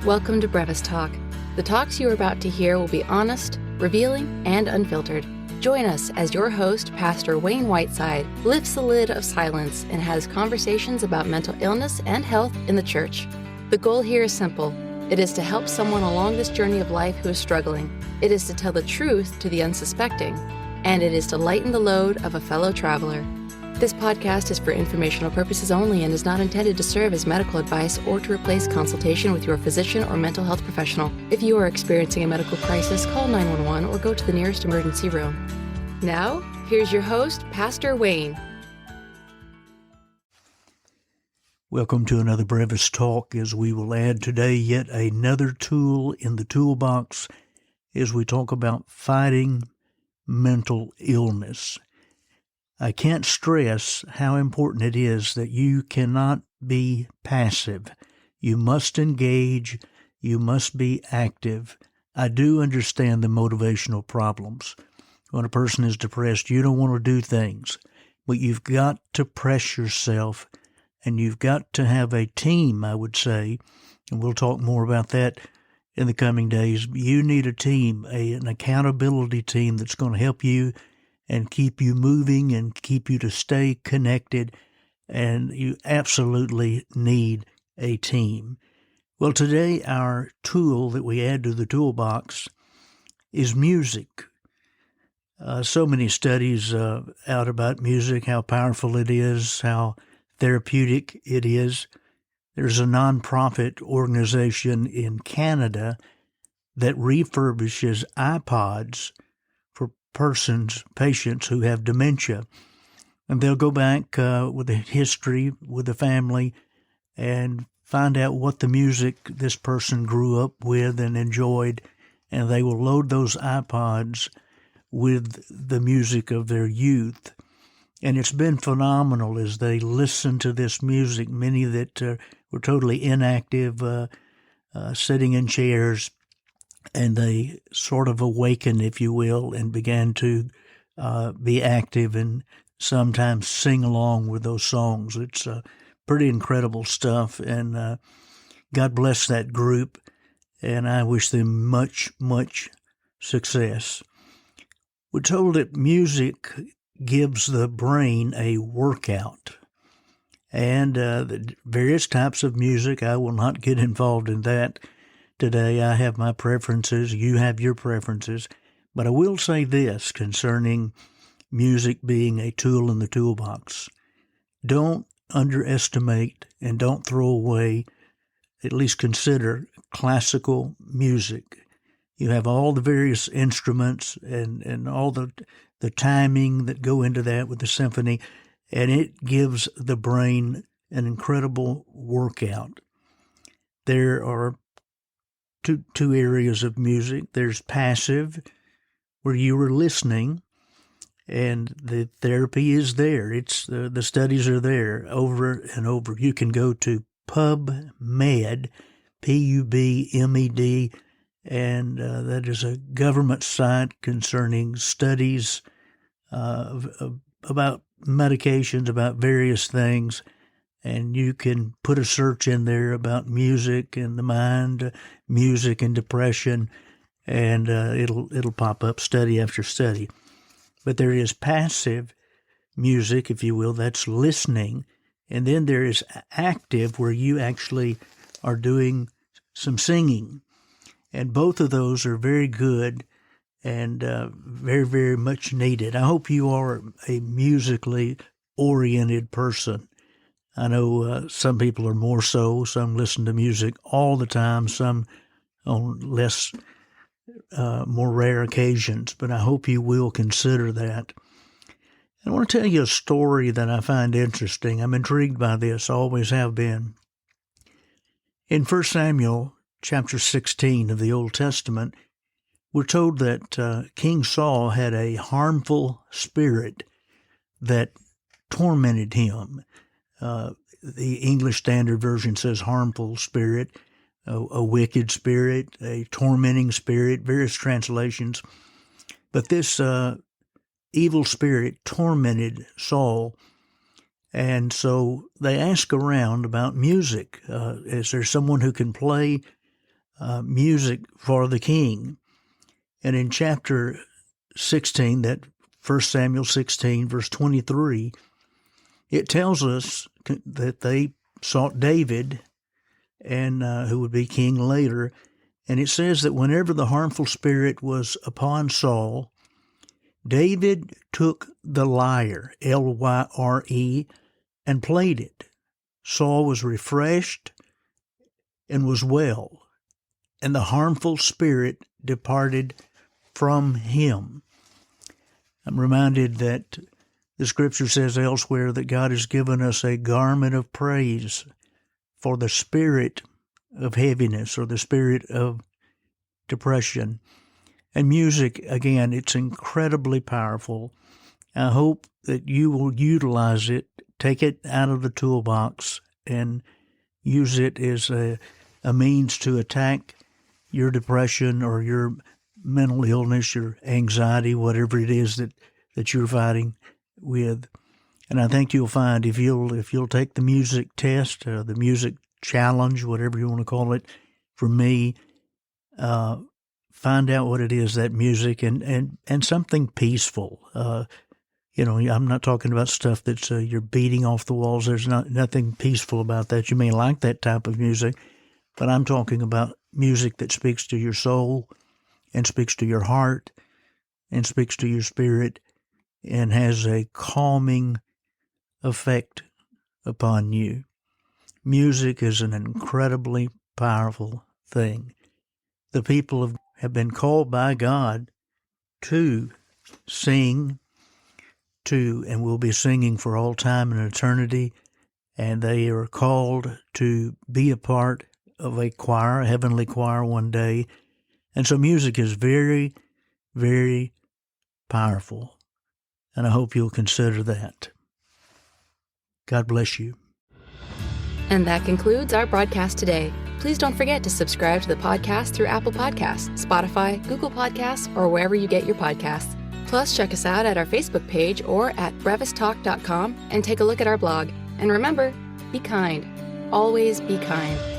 Welcome to Brevis Talk. The talks you are about to hear will be honest, revealing, and unfiltered. Join us as your host, Pastor Wayne Whiteside, lifts the lid of silence and has conversations about mental illness and health in the church. The goal here is simple. It is to help someone along this journey of life who is struggling. It is to tell the truth to the unsuspecting. And it is to lighten the load of a fellow traveler. This podcast is for informational purposes only and is not intended to serve as medical advice or to replace consultation with your physician or mental health professional. If you are experiencing a medical crisis, call 911 or go to the nearest emergency room. Now, here's your host, Pastor Wayne. Welcome to another Brevis Talk, as we will add today yet another tool in the toolbox as we talk about fighting mental illness. I can't stress how important it is that you cannot be passive. You must engage. You must be active. I do understand the motivational problems. When a person is depressed, you don't want to do things, but you've got to press yourself, and you've got to have a team, I would say, and we'll talk more about that in the coming days. You need a team, an accountability team that's going to help you and keep you moving and keep you to stay connected, and you absolutely need a team. Well, today our tool that we add to the toolbox is music. So many studies out about music, how powerful it is, how therapeutic it is. There's a nonprofit organization in Canada that refurbishes iPods for patients who have dementia. And they'll go back with the history, with the family, and find out what the music this person grew up with and enjoyed. And they will load those iPods with the music of their youth. And it's been phenomenal as they listen to this music, many that were totally inactive, sitting in chairs, and they sort of awakened, if you will, and began to be active and sometimes sing along with those songs. It's pretty incredible stuff, and God bless that group, and I wish them much, much success. We're told that music gives the brain a workout, and the various types of music. I will not get involved in that today. I have my preferences. You have your preferences. But I will say this concerning music being a tool in the toolbox. Don't underestimate and don't throw away, at least consider, classical music. You have all the various instruments and all the timing that go into that with the symphony, and it gives the brain an incredible workout. There are two areas of music. There's passive, where you are listening, and the therapy is there. It's the studies are there over and over. You can go to PubMed, PUBMED, and that is a government site concerning studies about medications, about various things, and you can put a search in there about music and the mind, music and depression, and it'll pop up study after study. But there is passive music, if you will, that's listening, and then there is active, where you actually are doing some singing. And both of those are very good and very, very much needed. I hope you are a musically oriented person. I know some people are more so. Some listen to music all the time, some on less, more rare occasions. But I hope you will consider that. I want to tell you a story that I find interesting. I'm intrigued by this, always have been. In 1 Samuel chapter 16 of the Old Testament, we're told that King Saul had a harmful spirit that tormented him. The English Standard Version says harmful spirit, a wicked spirit, a tormenting spirit, various translations. But this evil spirit tormented Saul, and so they asked around about music. Is there someone who can play music for the king. And in chapter 16, that 1 Samuel 16, verse 23, it tells us that they sought David, and who would be king later. And it says that whenever the harmful spirit was upon Saul, David took the lyre, L-Y-R-E, and played it. Saul was refreshed and was well, and the harmful spirit departed from him. I'm reminded that the scripture says elsewhere that God has given us a garment of praise for the spirit of heaviness or the spirit of depression. And music, again, it's incredibly powerful. I hope that you will utilize it, take it out of the toolbox, and use it as a means to attack your depression or your mental illness, your anxiety, whatever it is that you're fighting with. And I think you'll find if you'll take the music test, the music challenge, whatever you want to call it, for me, find out what it is, that music, and something peaceful. I'm not talking about stuff that's you're beating off the walls. There's nothing peaceful about that. You may like that type of music, but I'm talking about music that speaks to your soul and speaks to your heart and speaks to your spirit and has a calming effect upon you. Music is an incredibly powerful thing. The people have been called by God to sing, and will be singing for all time and eternity, and they are called to be a part of a choir, a heavenly choir one day. And so music is very, very powerful, and I hope you'll consider that. God bless you. And that concludes our broadcast today. Please don't forget to subscribe to the podcast through Apple Podcasts, Spotify, Google Podcasts, or wherever you get your podcasts. Plus, check us out at our Facebook page or at brevistalk.com and take a look at our blog. And remember, be kind. Always be kind.